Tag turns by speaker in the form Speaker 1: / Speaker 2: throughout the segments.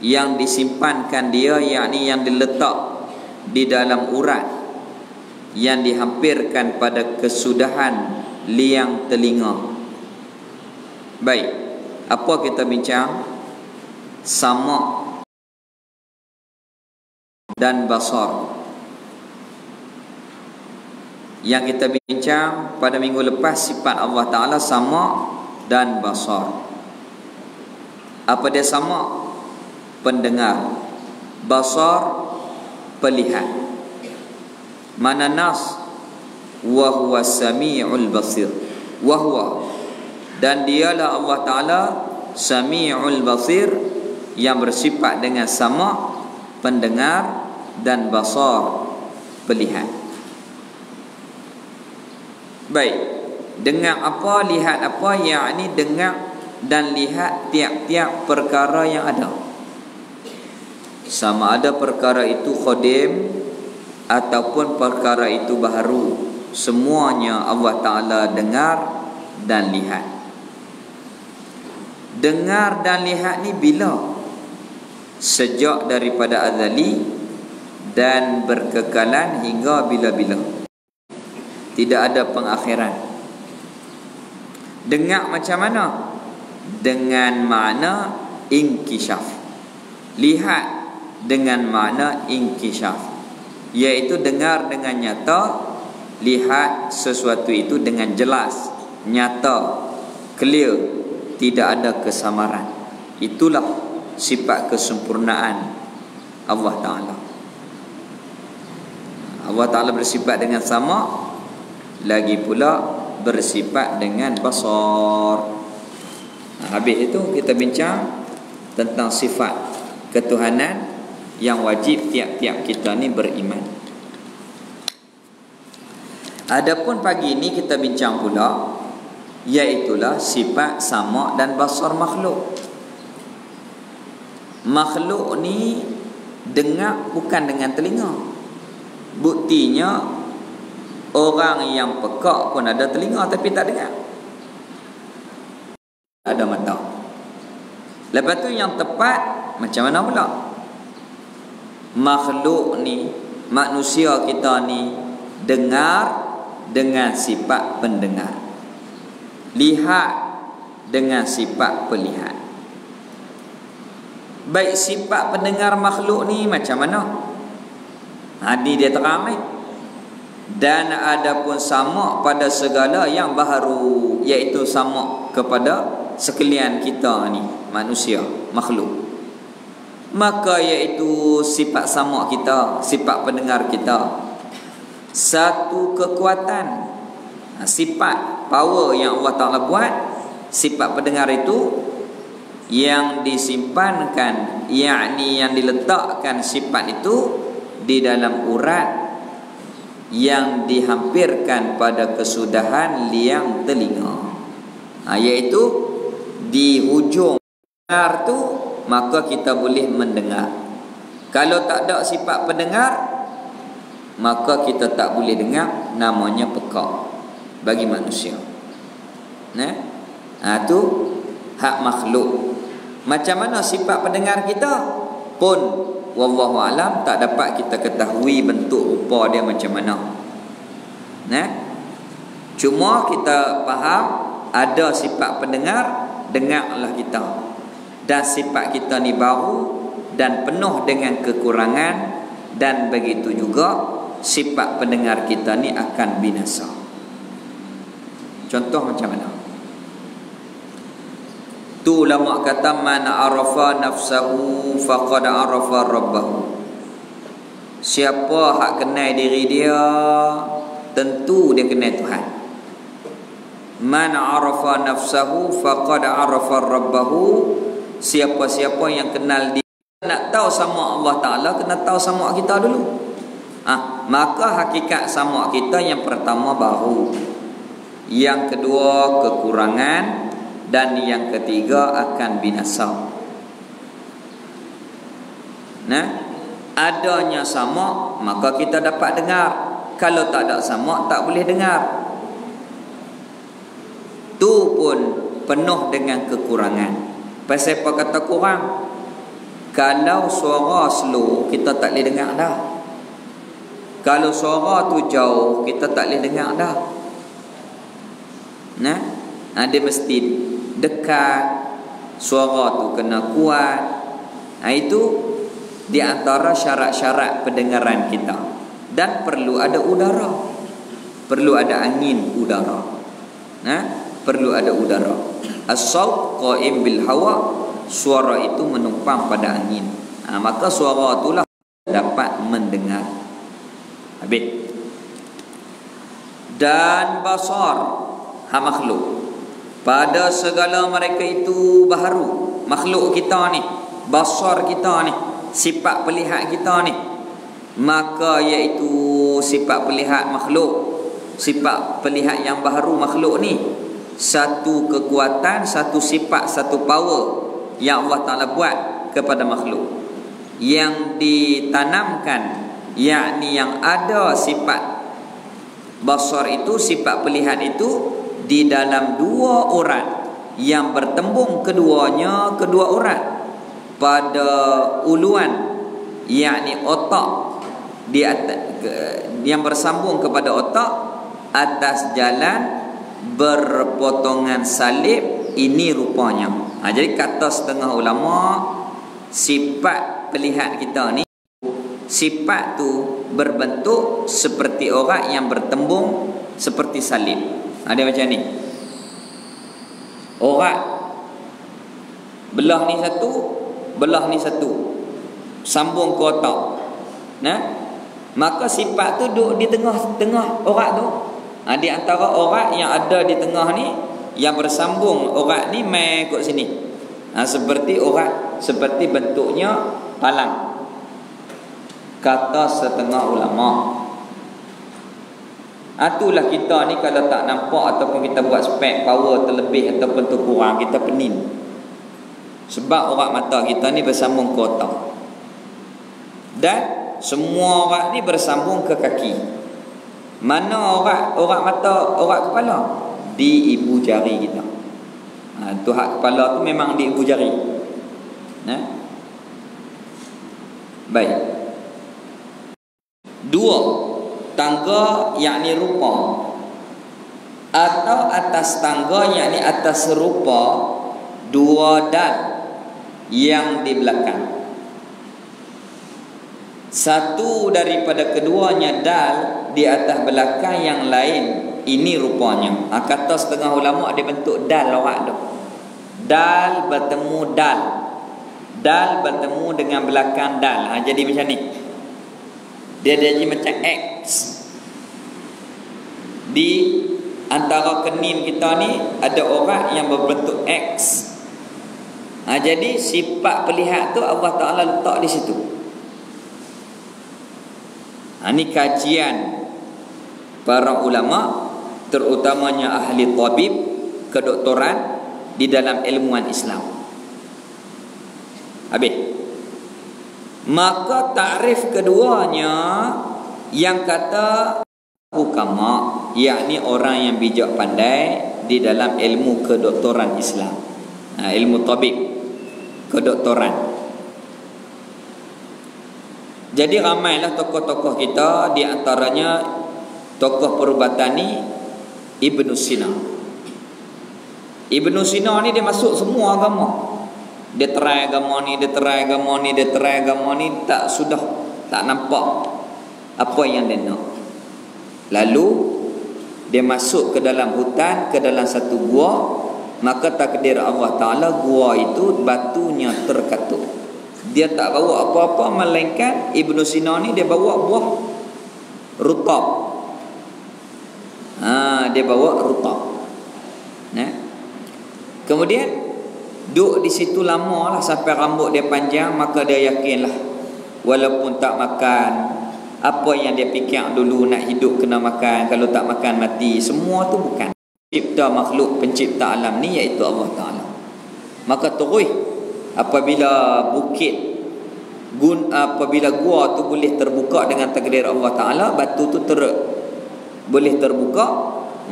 Speaker 1: yang disimpankan dia, yakni yang diletak di dalam urat, yang dihampirkan pada kesudahan liang telinga. Baik, apa kita bincang? Sama dan basar. Yang kita bincang pada minggu lepas, sifat Allah Ta'ala sama dan basar. Apa dia sama? Pendengar. Basar, pelihat. Mana nas? Wa huwa sami'ul basir. Wa huwa, dan dialah Allah Ta'ala sami'ul basir, yang bersifat dengan sama, pendengar, dan basar, pelihat. Baik, dengar apa, lihat apa, yakni dengar dan lihat tiap-tiap perkara yang ada. Sama ada perkara itu qadim ataupun perkara itu baharu, semuanya Allah Ta'ala dengar dan lihat. Dengar dan lihat ni bila? Sejak daripada azali dan berkekalan hingga bila-bila. Tidak ada pengakhiran. Dengar macam mana? Dengan makna inkishaf. Lihat dengan makna inkishaf, iaitu dengar dengan nyata, lihat sesuatu itu dengan jelas, nyata, clear, tidak ada kesamaran. Itulah sifat kesempurnaan Allah Ta'ala. Allah Ta'ala bersifat dengan sama, lagi pula bersifat dengan basar. Habis itu kita bincang tentang sifat ketuhanan yang wajib tiap-tiap kita ni beriman. Adapun pagi ini kita bincang pula, iaitulah sifat sama dan basar makhluk. Makhluk ni dengar bukan dengan telinga. Buktinya orang yang pekak pun ada telinga tapi tak dengar. Ada mata. Lepas tu yang tepat macam mana pula? Makhluk ni, manusia kita ni dengar dengan sifat pendengar, lihat dengan sifat pelihat. Baik, sifat pendengar makhluk ni macam mana? Hadi dia terang ni. Dan ada pun sama pada segala yang baharu, iaitu sama kepada sekalian kita ni, manusia, makhluk. Maka iaitu sifat sama kita, sifat pendengar kita, satu kekuatan, sifat power yang Allah Ta'ala buat. Sifat pendengar itu yang disimpankan, yakni yang diletakkan sifat itu di dalam urat yang dihampirkan pada kesudahan liang telinga, iaitu di hujung dengar tu, maka kita boleh mendengar. Kalau tak ada sifat pendengar, maka kita tak boleh dengar. Namanya pekak bagi manusia. Tu hak makhluk. Macam mana sifat pendengar kita pun wallahu alam tak dapat kita ketahui bentuk rupa dia macam mana. Cuma kita faham ada sifat pendengar, dengarlah kita. Dan sifat kita ni baru dan penuh dengan kekurangan, dan begitu juga sifat pendengar kita ni akan binasa. Contoh macam mana? Tu ulama kata man arafa nafsahu faqad arafa rabbahu. Siapa hak kenal diri dia, tentu dia kenal Tuhan. Man arafa nafsahu faqad arafa rabbahu. Siapa-siapa yang kenal dia, nak tahu sama Allah Ta'ala, kena tahu sama kita dulu. Maka hakikat sama kita yang pertama baru, yang kedua kekurangan, dan yang ketiga akan binasa. Adanya sama, maka kita dapat dengar. Kalau tak ada sama, tak boleh dengar. Tu pun penuh dengan kekurangan. Pasal apa kata kurang? Kalau suara slow, kita tak boleh dengar dah. Kalau suara tu jauh, kita tak boleh dengar dah. Nah, dia mesti dekat, suara tu kena kuat. Itu di antara syarat-syarat pendengaran kita. Dan perlu ada udara, perlu ada angin udara. Perlu ada udara. As-sawt qa'im bil hawa, suara itu menumpang pada angin. Maka suara itulah dapat mendengar. Habis. Dan basar makhluk. Pada segala mereka itu baharu. Makhluk kita ni, basar kita ni, sifat pelihat kita ni, maka iaitu sifat pelihat makhluk, sifat pelihat yang baharu makhluk ni, satu kekuatan, satu sifat, satu power yang Allah Ta'ala buat kepada makhluk, yang ditanamkan, yakni yang ada sifat basar itu, sifat pelihat itu di dalam dua urat yang bertembung keduanya, kedua urat pada uluan, yakni otak di atas, yang bersambung kepada otak atas jalan berpotongan salib. Ini rupanya. Jadi kata setengah ulama, sifat pelihat kita ni, sifat tu berbentuk seperti orang yang bertembung seperti salib. Dia macam ni. Orang belah ni satu, belah ni satu, sambung ke otak. Maka sifat tu duduk di tengah-tengah orang tu. Di antara orang yang ada di tengah ni, yang bersambung orang ni mai kat sini. Seperti orang, seperti bentuknya palang. Kata setengah ulama. Itulah kita ni kalau tak nampak ataupun kita buat spek power terlebih ataupun terkurang, kita penin. Sebab orang mata kita ni bersambung ke otak. Dan semua orang ni bersambung ke kaki. Mana orang mata, orang kepala? Di ibu jari kita. Tu hak kepala tu memang di ibu jari. Baik. Dua, tangga yakni rupa, atau atas tangga yakni atas rupa, dua dal yang di belakang. Satu daripada keduanya dal di atas belakang yang lain, ini rupanya. Kata setengah ulama ada bentuk dal orang tu. Dal bertemu dal, dal bertemu dengan belakang dal. Jadi macam ni. Dia jadi macam X. Di antara kening kita ni ada orang yang berbentuk X. Jadi sifat pelihat tu Allah Ta'ala letak di situ. Ini kajian para ulama, terutamanya ahli tabib, kedoktoran di dalam ilmuwan Islam. Habis. Maka takrif keduanya yang kata hukama, yakni orang yang bijak pandai di dalam ilmu kedoktoran Islam, ilmu tabib, kedoktoran. Jadi ramailah tokoh-tokoh kita, di antaranya tokoh perubatan ni Ibnu Sina. Ibnu Sina ni dia masuk semua agama. Dia terai agama ni, dia terai agama ni, dia terai agama ni, tak nampak apa yang dia nak. Lalu dia masuk ke dalam hutan, ke dalam satu gua, maka takdir Allah Ta'ala gua itu batunya terkatup. Dia tak bawa apa-apa melainkan Ibnu Sina ni dia bawa buah rutab. Dia bawa rutab. Kemudian duduk di situ lama lah sampai rambut dia panjang. Maka dia yakinlah walaupun tak makan, apa yang dia fikir dulu nak hidup kena makan, kalau tak makan mati. Semua tu bukan. Pencipta makhluk, pencipta alam ni iaitu Allah Ta'ala. Maka terus apabila apabila gua tu boleh terbuka dengan takdir Allah Ta'ala, batu tu boleh terbuka,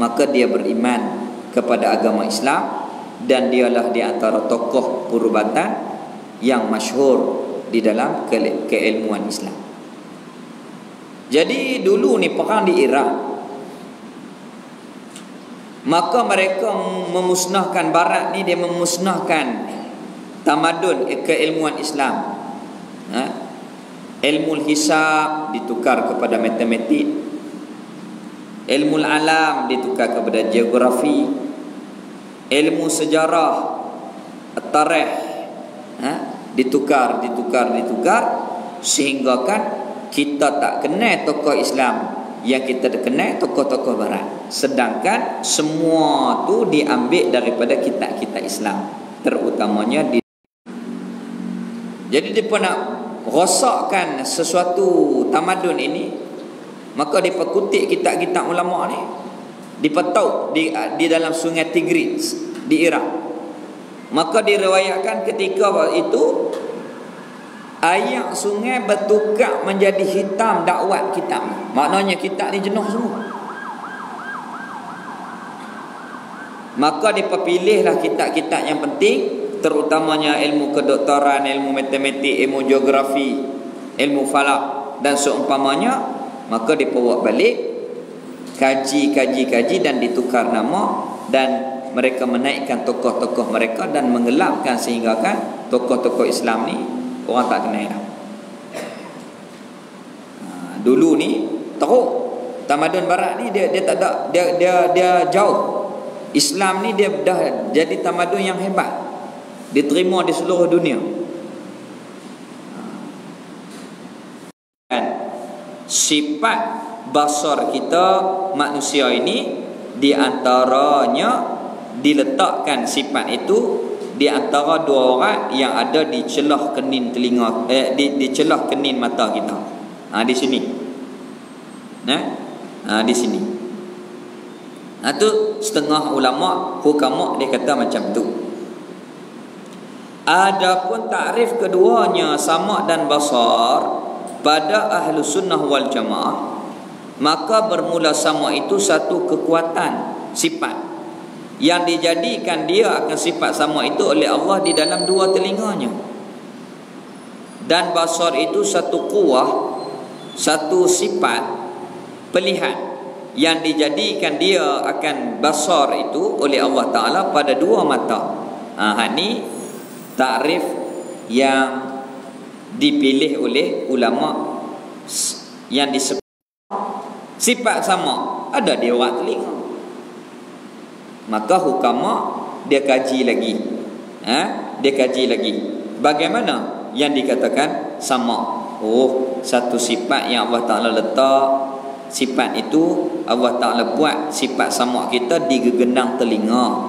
Speaker 1: maka dia beriman kepada agama Islam. Dan dialah di antara tokoh perubatan yang masyhur di dalam keilmuan Islam. Jadi dulu ni perang di Iraq, maka mereka memusnahkan Barat ni, dia memusnahkan tamadun keilmuan Islam. Ilmu hisab ditukar kepada matematik, ilmu alam ditukar kepada geografi, ilmu sejarah, tarikh ditukar, sehingga kan kita tak kenal tokoh Islam, yang kita kenal tokoh-tokoh Barat. Sedangkan semua tu diambil daripada kitab-kitab Islam, terutamanya di. Jadi dia pun nak rosakkan sesuatu tamadun ini, maka dia kutip kitab-kitab ulama ni, dipetau di dalam sungai Tigris di Iraq. Maka diriwayatkan ketika itu air sungai bertukar menjadi hitam dakwat kitab. Maknanya kitab ni jenuh semua. Maka dipilihlah kitab-kitab yang penting, terutamanya ilmu kedoktoran, ilmu matematik, ilmu geografi, ilmu falak dan seumpamanya. Maka dibawa balik, kaji dan ditukar nama, dan mereka menaikkan tokoh-tokoh mereka dan menggelapkan sehingga kan tokoh-tokoh Islam ni orang tak kenal dah. Dulu ni teruk tamadun Barat ni, dia tak ada, dia jauh. Islam ni dia dah jadi tamadun yang hebat, diterima di seluruh dunia. Sifat basar kita manusia ini, di antaranya diletakkan sifat itu di antara dua orang yang ada di celah kenin telinga, di celah kenin mata kita. Di sini. Di sini. Tu setengah ulama hukama dia kata macam tu. Adapun takrif keduanya sama dan basar pada ahlu sunnah wal jamaah, maka bermula sama itu satu kekuatan sifat yang dijadikan dia akan sifat sama itu oleh Allah di dalam dua telinganya. Dan basar itu satu kuah, satu sifat pelihat yang dijadikan dia akan basar itu oleh Allah Ta'ala pada dua mata. Ni takrif yang dipilih oleh ulama yang disebut sifat sama ada di orang telinga. Maka hukama dia kaji lagi. Dia kaji lagi. Bagaimana yang dikatakan sama? Satu sifat yang Allah Ta'ala letak, sifat itu Allah Ta'ala buat sifat sama kita di gegenang telinga.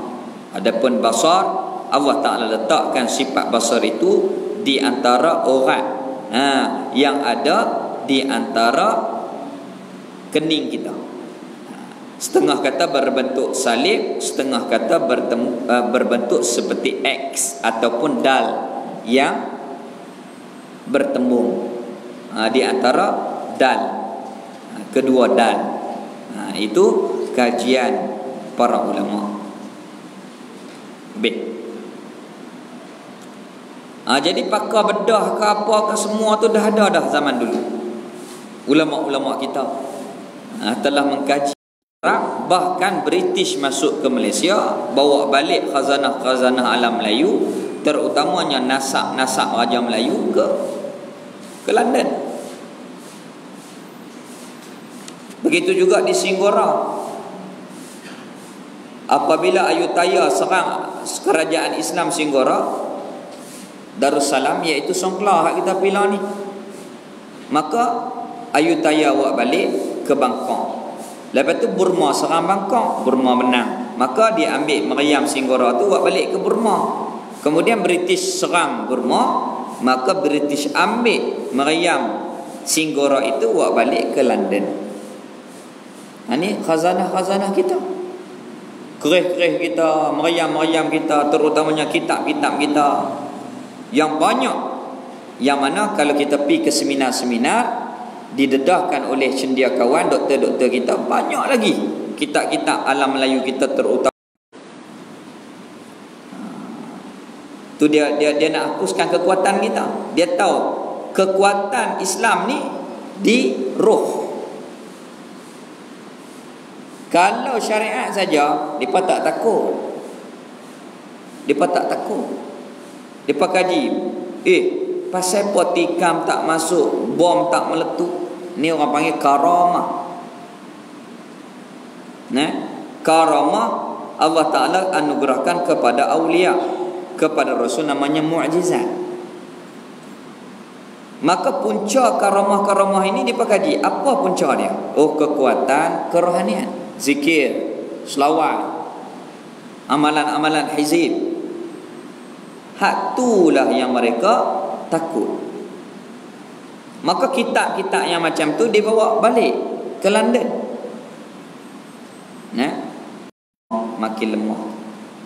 Speaker 1: Adapun basar, Allah Ta'ala letakkan sifat basar itu di antara orang yang ada di antara kening kita. Setengah kata berbentuk salib, setengah kata berbentuk seperti X ataupun dal yang bertembung di antara dal, kedua dal. Itu kajian para ulama. Jadi pakar bedah ke apa ke semua tu dah ada dah zaman dulu. Ulama-ulama kita telah mengkaji. Bahkan British masuk ke Malaysia, bawa balik khazanah-khazanah alam Melayu, terutamanya nasak-nasak Raja Melayu ke London. Begitu juga di Singgora. Apabila Ayutthaya serang kerajaan Islam Singgora, Darussalam iaitu Songkla hak kita pilih ni, maka Ayutthaya bawa balik ke Bangkok. Lepas tu Burma serang Bangkok, Burma menang. Maka dia ambil meriam Singgora tu bawa balik ke Burma. Kemudian British serang Burma, maka British ambil meriam Singgora itu bawa balik ke London. Ini khazanah-khazanah kita, kerih-kerih kita, meriam-meriam kita, terutamanya kitab-kitab kita yang banyak, yang mana kalau kita pergi ke seminar-seminar didedahkan oleh cendekiawan doktor-doktor kita, banyak lagi kitab-kitab alam Melayu kita terutama. Tu dia nak hapuskan kekuatan kita. Dia tahu kekuatan Islam ni di roh. Kalau syariat saja, depa tak takut. Depa tak takut. Depa kaji, pasal potikam tak masuk, bom tak meletup. Ni orang panggil karamah. Nah, karamah Allah Ta'ala anugerahkan kepada awliya, kepada Rasul, namanya mu'jizat. Maka punca karamah-karamah ini dipakaji. Apa punca dia? Oh, kekuatan kerohanian. Zikir, selawat, amalan-amalan hizib. Hak itulah yang mereka takut. Maka kitab-kitab yang macam tu dibawa balik ke London. Nah, makin lemah.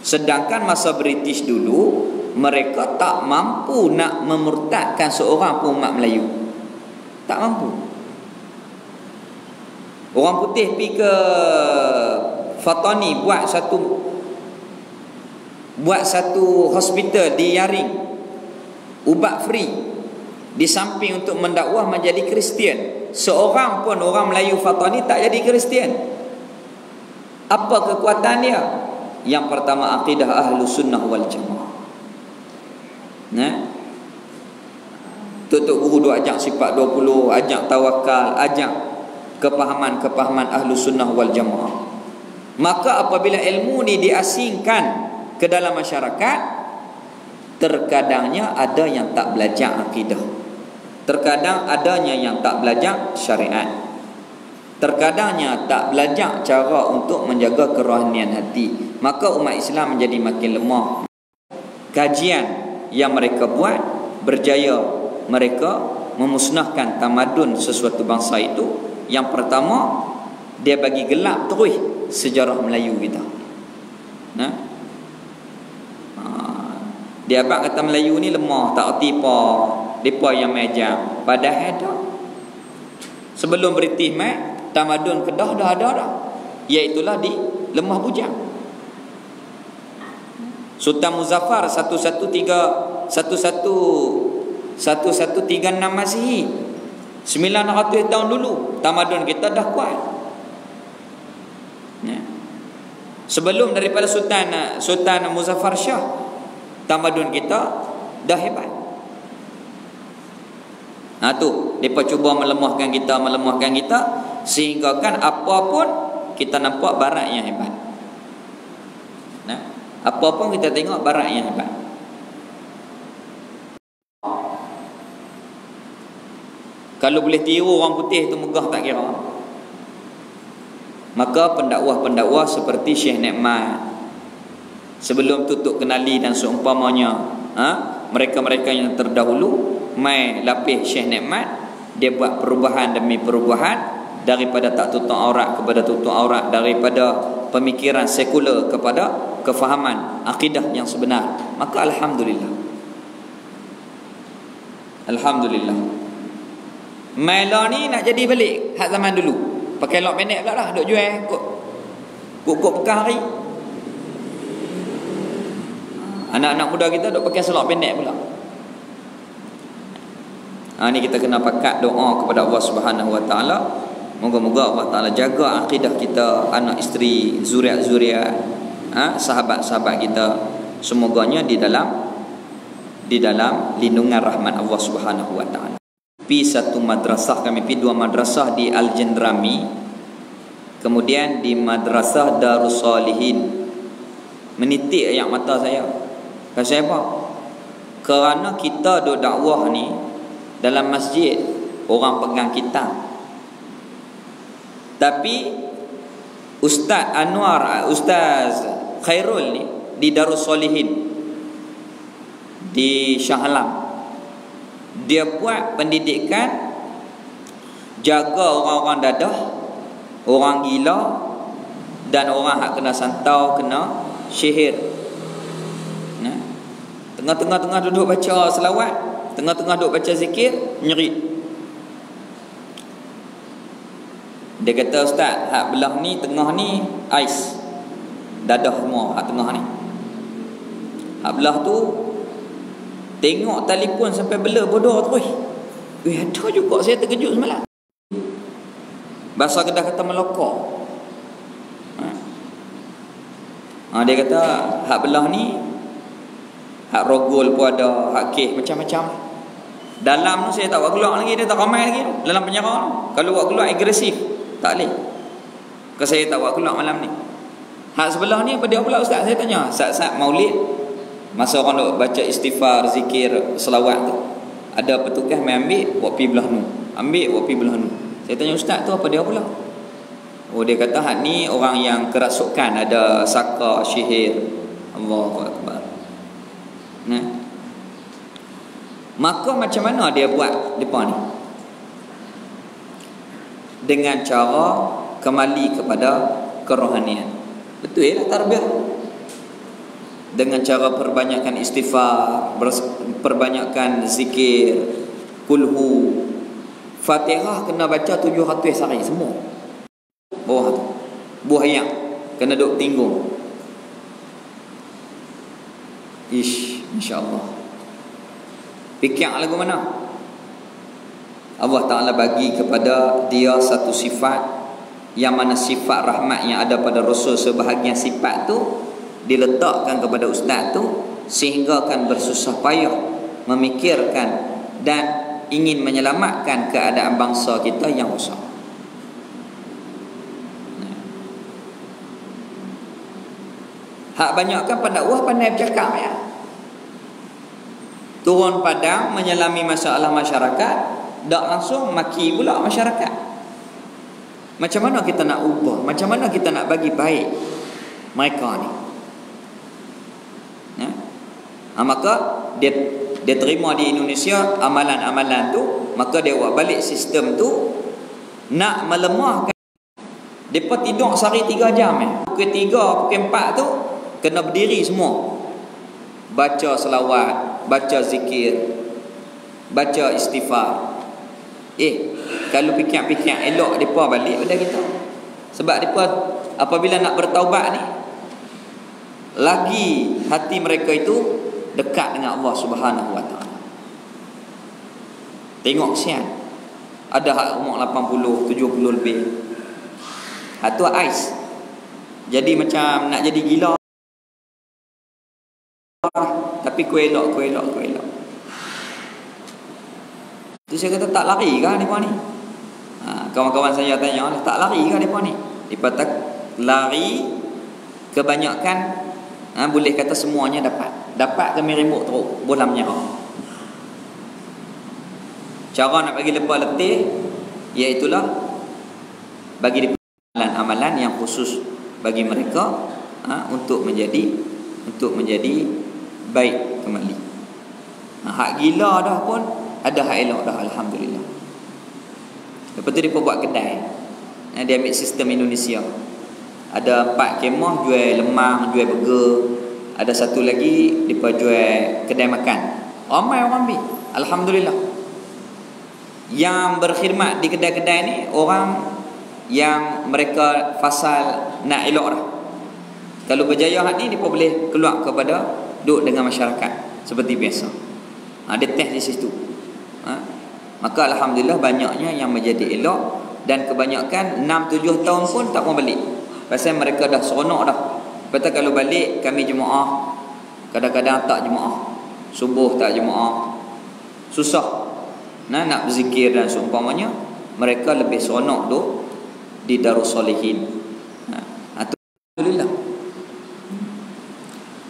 Speaker 1: Sedangkan masa British dulu, mereka tak mampu nak memurtadkan seorang pun umat Melayu. Tak mampu. Orang putih pergi ke Fatani buat satu hospital di Yaring, ubat free, di samping untuk mendakwah menjadi Kristian. Seorang pun orang Melayu Fatani tak jadi Kristian. Apa kekuatan dia? Yang pertama, akidah Ahlus Sunnah wal Jamaah. Nah, Tok Guru duk ajak sifat 20, ajak tawakal, ajak kepahaman Ahlus Sunnah wal Jamaah. Maka apabila ilmu ni diasingkan ke dalam masyarakat, terkadangnya ada yang tak belajar akidah, terkadang adanya yang tak belajar syariat, terkadangnya tak belajar cara untuk menjaga kerohanian hati. Maka umat Islam menjadi makin lemah. Kajian yang mereka buat berjaya mereka memusnahkan tamadun sesuatu bangsa itu. Yang pertama, dia bagi gelap terus sejarah Melayu kita. Nah, dia abang kata Melayu ni lemah, tak erti apa, depa yang majam. Padahal dah sebelum British mai, tamadun Kedah dah ada dah. Iaitulah di Lemah Bujang. Sultan Muzaffar 1136 Masihi, 900 tahun dulu tamadun kita dah kuat. Ya. Sebelum daripada Sultan Muzaffar Shah, tamadun kita dah hebat. Tu depa cuba melemahkan kita sehingga kan apa pun kita nampak barat yang hebat. Nah, apa pun kita tengok barat yang hebat. Kalau boleh tiru orang putih tu megah tak kira. Maka pendakwah-pendakwah seperti Syekh Nikmat, sebelum tutup kenali dan seumpamanya, mereka-mereka yang terdahulu mai lapis Syekh Nikmat, dia buat perubahan demi perubahan, daripada tak tutup aurat kepada tutup aurat, daripada pemikiran sekular kepada kefahaman akidah yang sebenar. Maka alhamdulillah. Mela ni nak jadi balik hak zaman dulu. Pakai lok pendek pula lah, duk jual kok bekas hari. Anak-anak muda kita duk pakai selok pendek pula. Ni kita kena pakat doa kepada Allah Subhanahu Wa Taala. Moga-moga Allah Taala jaga akidah kita, anak isteri, zuriat-zuriat, sahabat-sahabat kita, semoganya di dalam lindungan rahmat Allah Subhanahu Wa Taala. Pi satu madrasah, kami pi dua madrasah di Al-Jendrami, kemudian di Madrasah Darus Salihin. Menitik ayat mata saya. Pasal apa? Kerana kita duk dakwah ni dalam masjid, orang pegang kitab. Tapi Ustaz Khairul ni di Darus Salihin di Shah Alam, dia buat pendidikan jaga orang-orang dadah, orang gila dan orang hak kena santau, kena syihir. Tengah-tengah duduk baca selawat, tengah-tengah duduk baca zikir, nyerit. Dia kata, Ustaz, hak belah ni, tengah ni ais, dadah semua hak tengah ni. Hak belah tu Tengok telefon sampai bela bodoh terus. Ada juga, saya terkejut semalam. Bahasa Kedah kata melokok. Dia kata hak belah ni, hak rogol pun ada, hak kes macam-macam. Dalam tu saya tak buat keluar lagi, dia tak ramai lagi tu dalam penjara tu. Kalau buat keluar agresif, tak boleh. Kalau saya tak buat keluar malam ni. Hak sebelah ni apa dia pula ustaz? Saya tanya. Saat-saat Maulid, masa orang duk baca istighfar, zikir, selawat tu, ada petugas mai ambil buat pi belah nu. Ambil buat pi belah nu. Saya tanya ustaz tu apa dia pula? Oh, dia kata hak ni orang yang kerasukan, ada saka, syihir. Allahu akbar. Nah. Maka macam mana dia buat depa ni? Dengan cara kembali kepada kerohanian. Betul lah tarbiyah. Dengan cara perbanyakkan istighfar, perbanyakkan zikir, kulhu. Fatihah kena baca 700 hari semua. Bawah tu. Buah ayam kena duk tinggung. Masya-Allah. Fikir lagu mana? Allah Ta'ala bagi kepada dia satu sifat, yang mana sifat rahmat yang ada pada Rasul, sebahagian sifat tu diletakkan kepada ustaz tu, sehingga akan bersusah payah memikirkan dan ingin menyelamatkan keadaan bangsa kita yang rosak. Hak banyakkan pendakwah pandai bercakap ya. Turun padang menyelami masalah masyarakat, tak langsung maki pula masyarakat. Macam mana kita nak ubah? Macam mana kita nak bagi baik mereka ni? Maka dia terima di Indonesia amalan-amalan tu, maka dia buat balik sistem tu nak melemahkan. Depa tidur sehari 3 jam Pukul 3, pukul 4 tu kena berdiri semua. Baca selawat, baca zikir, baca istighfar. Kalau fikir-fikir elok depa balik pada kita. Sebab depa apabila nak bertaubat ni, lagi hati mereka itu dekat dengan Allah Subhanahu wa taala. Tengok kesian. Ada hak umur 80, 70 lebih. Hak tu ais. Jadi macam nak jadi gila. Tapi ku elok. Tu saya kata tak lari kah mereka ni? Kawan-kawan saya tanya, tak lari kah mereka ni? Mereka tak lari. Kebanyakan boleh kata semuanya dapat kami remuk teruk bola menyerang. Cara nak bagi lepas letih, iaitulah bagi amalan-amalan yang khusus bagi mereka untuk menjadi baik kembali. Hak gila dah pun ada hak elok dah, alhamdulillah. Lepas tu dia buat kedai. Dia ambil sistem Indonesia. Ada 4 kemah jual lemang, jual burger. Ada satu lagi dia jual kedai makan. Ramai orang ambil, alhamdulillah. Yang berkhidmat di kedai-kedai ni orang yang mereka fasal nak elok dah. Kalau berjaya hak ni, dia boleh keluar kepada duduk dengan masyarakat seperti biasa. Dia test di situ. Maka alhamdulillah banyaknya yang menjadi elok, dan kebanyakan 6-7 tahun pun tak mau balik. Pasal mereka dah seronok dah. Kata kalau balik kami jemaah, kadang-kadang tak jemaah. Subuh tak jemaah. Susah. Nak berzikir dan seumpamanya, mereka lebih seronok duk di Darussalihin. Alhamdulillah.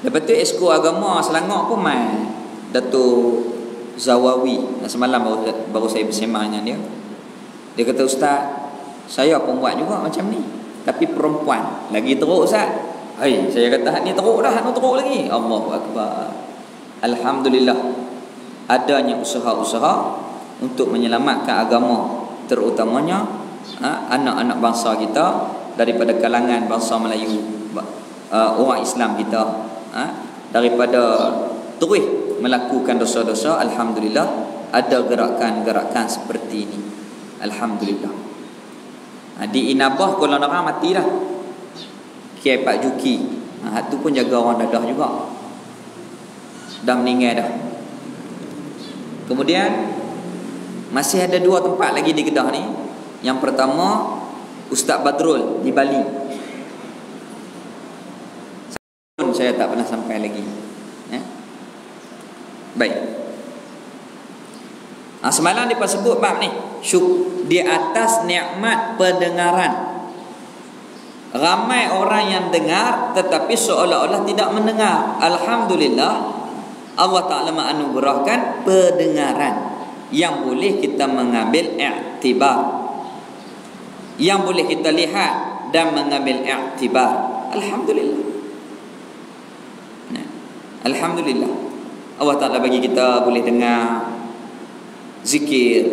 Speaker 1: Lepas tu esko agama Selangor pun mai Datuk Zawawi. Semalam baru saya bersema dengan dia. Dia kata, ustaz, saya pun buat juga macam ni, tapi perempuan lagi teruk ustaz. Saya kata hak ni teruk dah, hak ni teruk lagi. Allahu akbar. Alhamdulillah adanya usaha-usaha untuk menyelamatkan agama, terutamanya anak-anak bangsa kita daripada kalangan bangsa Melayu, orang Islam kita, daripada terus melakukan dosa-dosa. Alhamdulillah ada gerakan-gerakan seperti ini, alhamdulillah. Di Inabah Kuala Nerang mati dah Kiai Pak Juki. Tu pun jaga orang dadah juga, dah meninggal dah. Kemudian masih ada 2 tempat lagi di Kedah ni. Yang pertama Ustaz Badrul di Bali. Saya tak pernah sampai lagi. Baik. Semalam dia sebut bab ni, di atas nikmat pendengaran. Ramai orang yang dengar tetapi seolah-olah tidak mendengar. Alhamdulillah, Allah Ta'ala menganugerahkan pendengaran yang boleh kita mengambil i'tibar, yang boleh kita lihat dan mengambil i'tibar. Alhamdulillah. Alhamdulillah, Allah Ta'ala bagi kita boleh dengar zikir,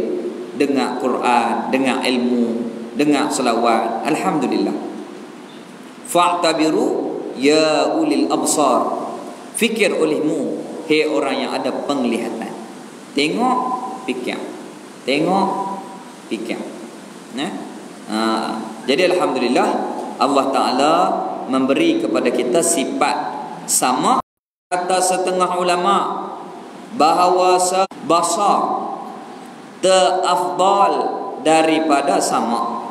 Speaker 1: dengar Quran, dengar ilmu, dengar selawat. Alhamdulillah. Fa'tabiru ya ulil absar. Fikir olehmu, hei orang yang ada penglihatan. Tengok, fikir. Tengok, fikir. Jadi alhamdulillah, Allah Ta'ala memberi kepada kita sifat sama. Kata setengah ulama bahawa basar terafdal daripada sama.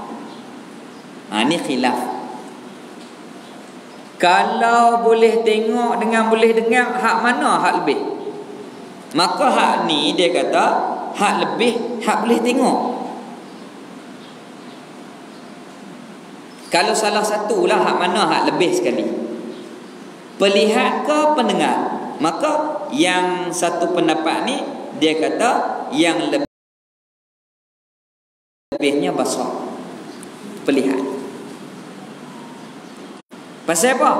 Speaker 1: Ini khilaf. Kalau boleh tengok dengan boleh dengar, hak mana hak lebih? Maka hak ni dia kata hak lebih, hak boleh tengok. Kalau salah satulah, hak mana hak lebih sekali? Pelihat ke pendengar? Maka yang satu pendapat ni dia kata yang lebihnya basar, pelihat. Pasal apa?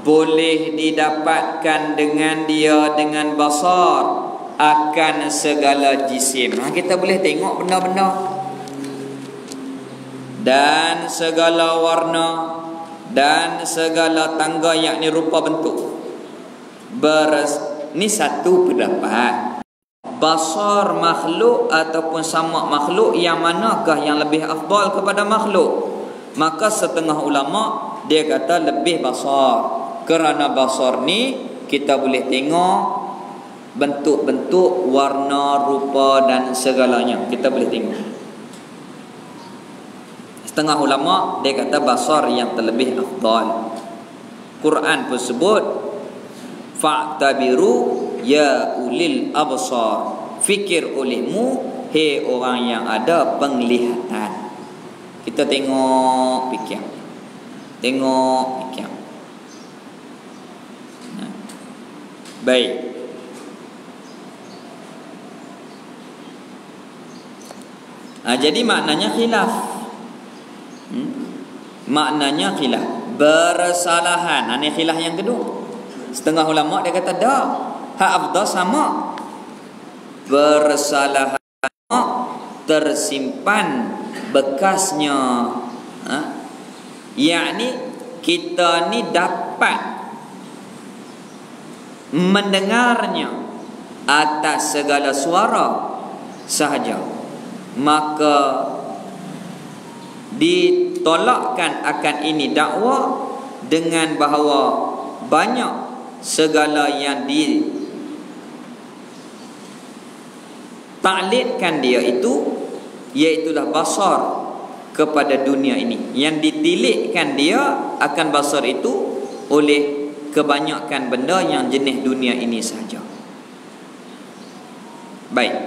Speaker 1: Boleh didapatkan dengan dia dengan basar akan segala jisim. Kita boleh tengok benda-benda dan segala warna dan segala tangga, yakni rupa bentuk. Ni satu pendapat. Basar makhluk ataupun sama makhluk, yang manakah yang lebih afdal kepada makhluk? Maka setengah ulama dia kata lebih basar. Kerana basar ni kita boleh tengok bentuk-bentuk, warna, rupa dan segalanya. Kita boleh tengok. Setengah ulama dia kata basar yang terlebih afdal. Quran pun sebut fa'tabiru ya ulil absar. Fikir olehmu, hei orang yang ada penglihatan. Kita tengok, fikir. Tengok, fikir. Baik. Jadi maknanya khilaf. Maknanya khilaf, bersalahan. Ini khilaf yang kedua. Setengah ulama dia kata dah, hak afdal sama. Bersalahan, tersimpan bekasnya. Yakni kita ni dapat mendengarnya atas segala suara sahaja, maka ditolakkan akan ini dakwa dengan bahawa banyak segala yang ditaklidkan dia itu, iaitulah basar kepada dunia ini. Yang ditilikkan dia akan basar itu oleh kebanyakan benda yang jenis dunia ini sahaja. Baik.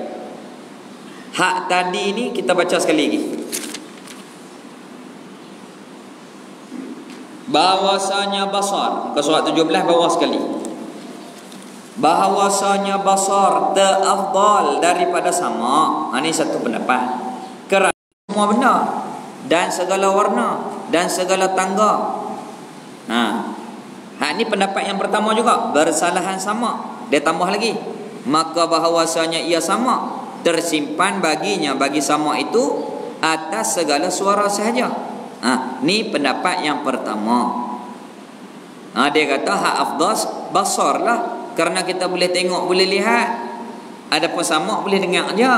Speaker 1: Hak tadi ni kita baca sekali lagi. Bahawasanya basar, ke surat 17 bawah sekali. Bahawasanya basar terafdal daripada sama. Ini satu pendapat. Kerana semua benda dan segala warna dan segala tangga. Ini pendapat yang pertama juga, bersalahan sama. Dia tambah lagi, maka bahawasanya ia sama, tersimpan baginya, bagi sama itu, atas segala suara sahaja. Ni pendapat yang pertama. Dia kata hak afdal basar lah, kerana kita boleh tengok, boleh lihat. Adapun sama boleh dengar aja.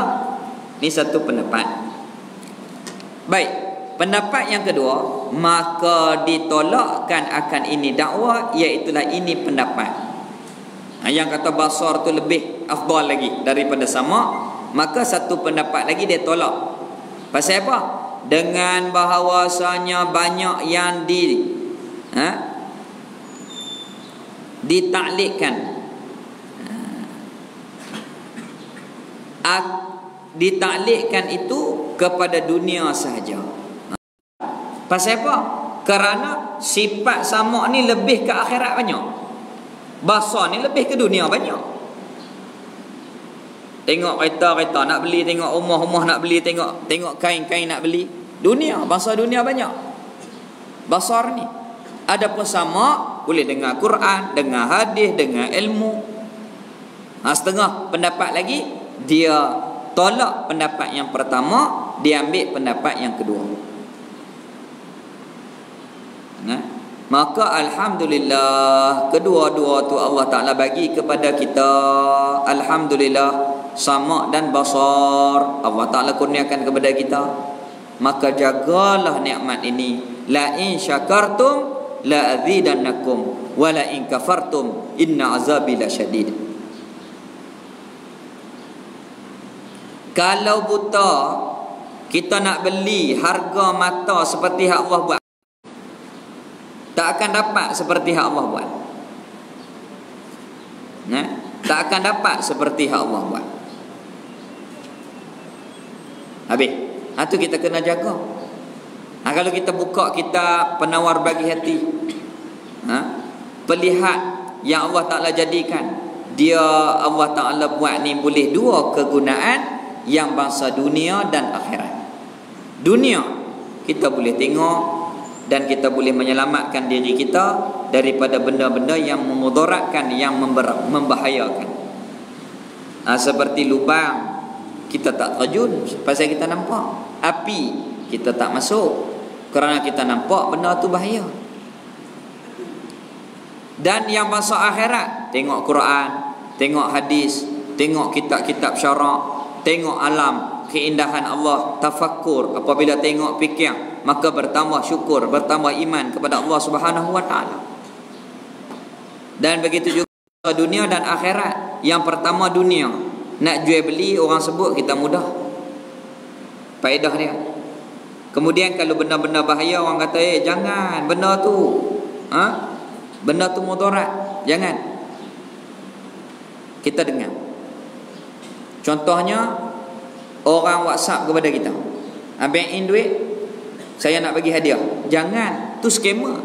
Speaker 1: Ni satu pendapat. Baik, pendapat yang kedua, maka ditolakkan akan ini dakwa, iaitulah ini pendapat. Yang kata basar tu lebih afdal lagi daripada sama, maka satu pendapat lagi dia tolak. Pasal apa? Dengan bahawasanya banyak yang ditaklikkan, ditaklikkan itu kepada dunia sahaja. Pasal apa? Kerana sifat sama ni lebih ke akhirat banyak, basar ni lebih ke dunia banyak. Tengok kereta nak beli, tengok rumah nak beli, tengok kain nak beli. Dunia, bangsa dunia banyak. Basar ni. Adapun sama boleh dengar Quran, dengar hadis, dengar ilmu. Setengah pendapat lagi dia tolak pendapat yang pertama, dia ambil pendapat yang kedua. Maka alhamdulillah kedua-dua tu Allah Ta'ala bagi kepada kita. Alhamdulillah sama dan basar Allah Ta'ala kurniakan kepada kita. Maka jagalah nikmat ini. La in syakartum la azidannakum wa la in kafartum inna azabi lasyadid. Kalau buta kita nak beli harga mata seperti hak Allah buat, tak akan dapat seperti hak Allah buat. Tak akan dapat seperti hak Allah buat. Habis. Itu kita kena jaga. Kalau kita buka kitab penawar bagi hati, pelihat yang Allah Ta'ala jadikan, dia Allah Ta'ala buat ni boleh dua kegunaan, yang bangsa dunia dan akhirat. Dunia kita boleh tengok dan kita boleh menyelamatkan diri kita daripada benda-benda yang memudaratkan, yang membahayakan. Seperti lubang kita tak terjun pasal kita nampak, api kita tak masuk kerana kita nampak benda tu bahaya. Dan yang bangsa akhirat, tengok Quran, tengok hadis, tengok kitab-kitab syarak, tengok alam keindahan Allah, tafakkur. Apabila tengok fikir, maka bertambah syukur, bertambah iman kepada Allah Subhanahu wa taala. Dan begitu juga dunia dan akhirat. Yang pertama dunia, nak jual beli orang sebut kita mudah, faedah dia. Kemudian kalau benda-benda bahaya orang kata jangan benda tu, benda tu mudarat, jangan. Kita dengar. Contohnya orang WhatsApp kepada kita, bank in duit, saya nak bagi hadiah. Jangan, tu scammer.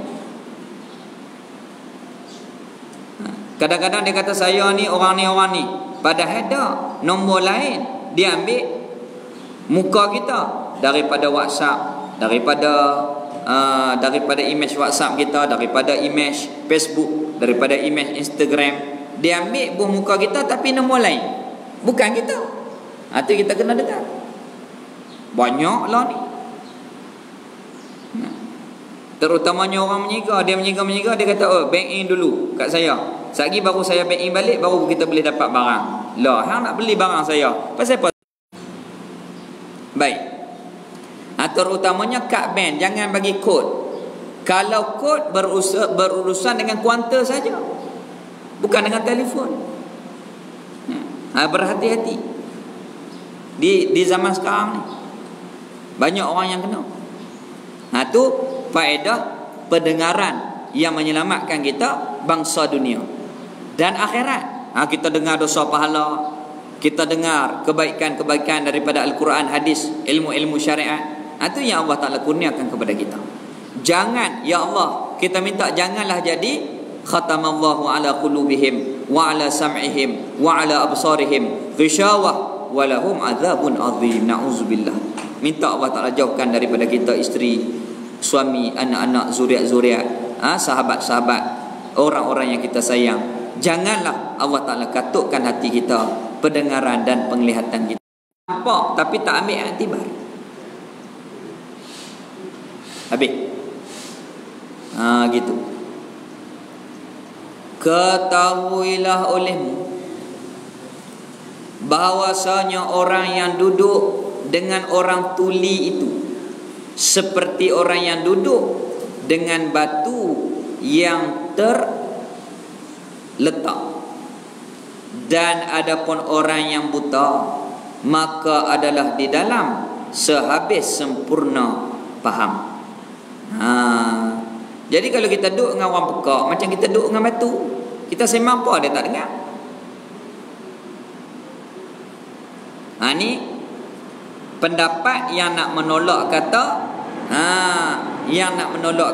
Speaker 1: Kadang-kadang dia kata saya ni orang ni, padahal dah nombor lain dia ambil muka kita daripada WhatsApp, daripada image WhatsApp kita, daripada image Facebook, daripada image Instagram. Dia ambil buah muka kita tapi nombor lain, bukan kita. Itu kita kena dengar. Banyaklah ni. Terutamanya orang menyigar, dia menyigar, dia kata bank in dulu kat saya. Sekali baru saya bank in balik, baru kita boleh dapat barang. Lah, hang nak beli barang saya. Pasal apa? Baik. Terutamanya kad bank, jangan bagi kod. Kalau kod berurusan dengan kuantar saja, bukan dengan telefon. Berhati-hati. Di zaman sekarang ni banyak orang yang kena. Itu faedah pendengaran yang menyelamatkan kita bangsa dunia dan akhirat. Kita dengar dosa pahala, kita dengar kebaikan-kebaikan daripada Al-Quran, hadis, ilmu-ilmu syariat. Itu yang Allah Ta'ala kurniakan kepada kita. Jangan, ya Allah, kita minta janganlah jadi khatamallahu ala qulubihim wa ala sam'ihim wa ala absarihim ghishawah wa lahum azabun azim. Na'udzubillah. Minta Allah Ta'ala jauhkan daripada kita isteri, suami, anak-anak, zuriat-zuriat, sahabat-sahabat, orang-orang yang kita sayang. Janganlah Allah Ta'ala katukkan hati kita, pendengaran dan penglihatan kita. Nampak tapi tak ambil iktibar. Habis. Gitu. Ketahuilah olehmu bahawasanya orang yang duduk dengan orang tuli itu seperti orang yang duduk dengan batu yang terletak. Dan adapun orang yang buta, maka adalah di dalam sehabis sempurna faham. Jadi kalau kita duduk dengan orang pekak, macam kita duduk dengan batu, kita sembang apa dia tak dengar. Ni pendapat yang nak menolak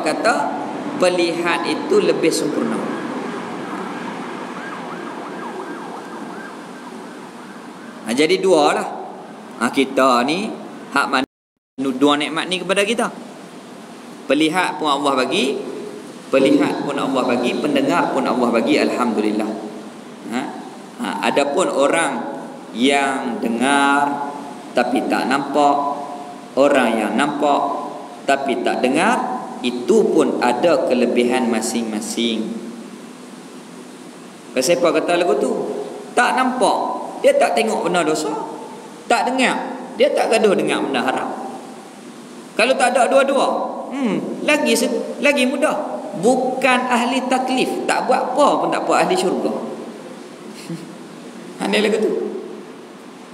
Speaker 1: kata pelihat itu lebih sempurna. Jadi dua lah. Kita ni hak mana dua nikmat ni kepada kita. Pelihat pun Allah bagi, pendengar pun Allah bagi, alhamdulillah. Adapun orang yang dengar tapi tak nampak, orang yang nampak tapi tak dengar, itu pun ada kelebihan masing-masing. Siapa kata lagu tu? Tak nampak, dia tak tengok benda dosa. Tak dengar, dia tak gaduh dengar benda haram. Kalau tak ada dua-dua, lagi mudah. Bukan ahli taklif, tak buat apa pun tak apa, ahli syurga. Dia lagu tu.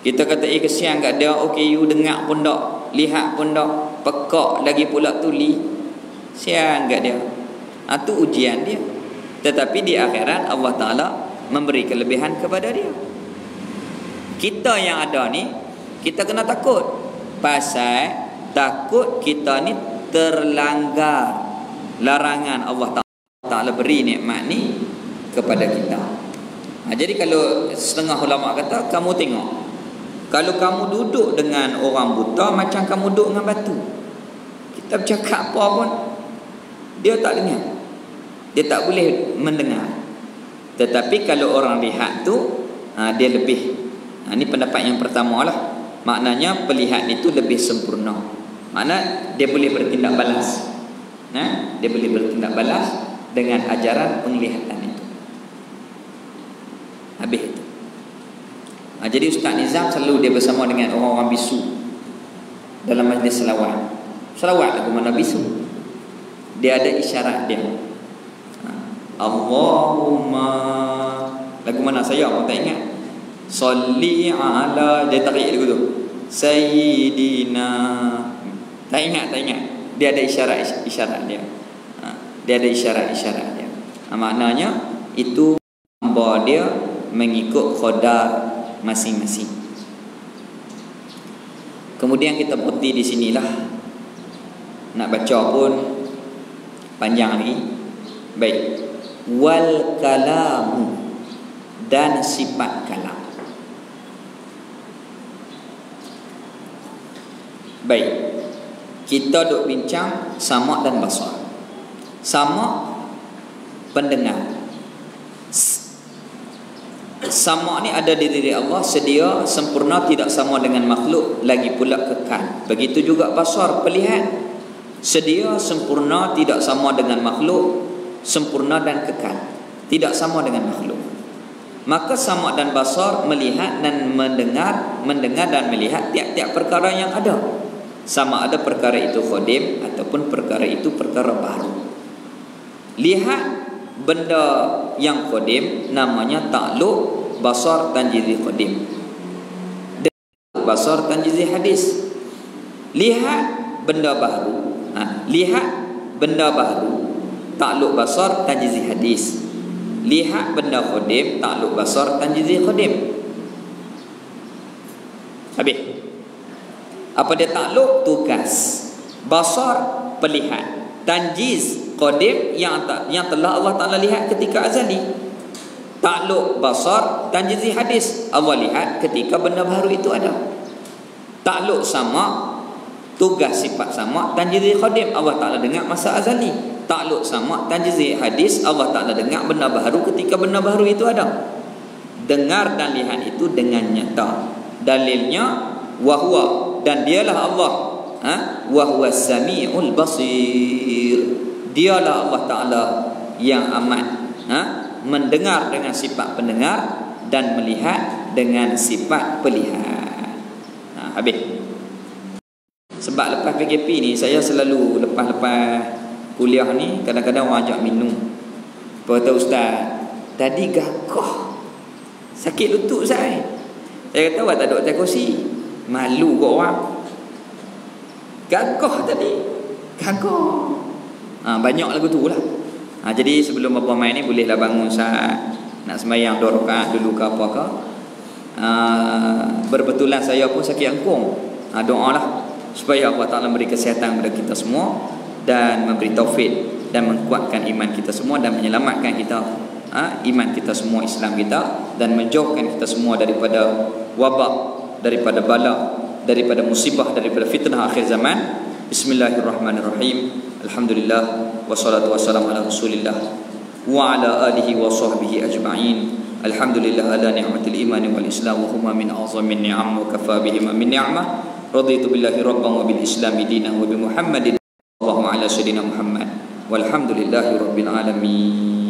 Speaker 1: Kita kata kesian kat dia, okey you dengar pun tak, lihat pun tak, pekak lagi pula tuli. Sian kat dia. Tu ujian dia. Tetapi di akhirat Allah Ta'ala memberi kelebihan kepada dia. Kita yang ada ni, kita kena takut. Pasal takut kita ni terlanggar larangan Allah Ta'ala beri nikmat ni kepada kita. Jadi kalau setengah ulama kata, kamu tengok, kalau kamu duduk dengan orang buta, macam kamu duduk dengan batu. Kita bercakap apa pun, dia tak dengar, dia tak boleh mendengar. Tetapi kalau orang lihat tu, dia lebih. Ini pendapat yang pertama lah. Maknanya pelihat itu lebih sempurna. Makna dia boleh bertindak balas. Dia boleh bertindak balas dengan ajaran penglihatan itu. Habis itu. Jadi Ustaz Nizam selalu dia bersama dengan orang-orang bisu dalam majlis selawat. Selawat lagu mana bisu, dia ada isyarat dia. Allahumma, lagu mana saya pun tak ingat. Salli ala, dia tarik lagu tu, Sayyidina. Tak ingat. Dia ada isyarat dia. Dia ada isyarat dia. Maknanya itu hamba dia mengikut qadar masing-masing. Kemudian kita berhenti di sinilah. Nak baca pun panjang lagi. Baik. Wal kalamu, dan sifat kalam. Baik. Kita duk bincang sama' dan basar. Sama' pendengar. Sama' ni ada di diri Allah, sedia, sempurna, tidak sama dengan makhluk, lagi pula kekal. Begitu juga basar, pelihat, sedia, sempurna, tidak sama dengan makhluk, sempurna dan kekal, tidak sama dengan makhluk. Maka sama' dan basar melihat dan mendengar dan melihat tiap-tiap perkara yang ada. Sama ada perkara itu qadim ataupun perkara itu perkara baru. Lihat benda yang qadim namanya ta'luq basar tanjizi qadim. Basar tanjizi hadis. Lihat benda baru. Lihat benda baru, ta'luq basar tanjizi hadis. Lihat benda qadim, ta'luq basar tanjizi qadim. Habis. Apa dia ta'luq? Tugas. Basar, pelihat. Tanjiz, qadim, yang telah Allah Ta'ala lihat ketika azali. Ta'luq basar, tanjizi hadis, Allah lihat ketika benda baru itu ada. Ta'luq sama', tugas sifat sama', tanjizi qadim, Allah Ta'ala dengar masa azali. Ta'luq sama', tanjizi hadis, Allah Ta'ala dengar benda baru ketika benda baru itu ada. Dengar dan lihat itu dengan nyata. Dalilnya wahwa, dan dialah Allah, wa huwas samiul basir. Dialah Allah Ta'ala yang amat mendengar dengan sifat pendengar dan melihat dengan sifat pelihat. Habis. Sebab lepas PKP ni, saya selalu lepas kuliah ni, kadang-kadang orang ajak minum. Kata ustaz, tadi gagah Sakit lutut saya. Saya kata awak tak duduk atas kursi. Malu kau orang. Gagah tadi. Gagah. Banyak lagu tu lah. Jadi sebelum apa main ni bolehlah bangun saat nak sembahyang 2 rakaat dulu ke apa ke. Berbetulan saya pun sakit angkung. Doalah supaya Allah Ta'ala memberi kesihatan kepada kita semua dan memberi taufik dan menguatkan iman kita semua dan menyelamatkan kita iman kita semua, Islam kita, dan menjauhkan kita semua daripada wabak, daripada bala, daripada musibah, daripada fitnah akhir zaman. Bismillahirrahmanirrahim. Alhamdulillah wassalatu wassalamu ala Rasulillah wa ala alihi wa sahbihi ajma'in. Alhamdulillah ala ni'matil imani wal islam wa huma min a'zamin ni'am wa kafa bihima min ni'mah. Raditu billahi rabban wa bil islami dinan wa bi Muhammadin Allahu ala sayyidina Muhammad walhamdulillahi rabbil alamin.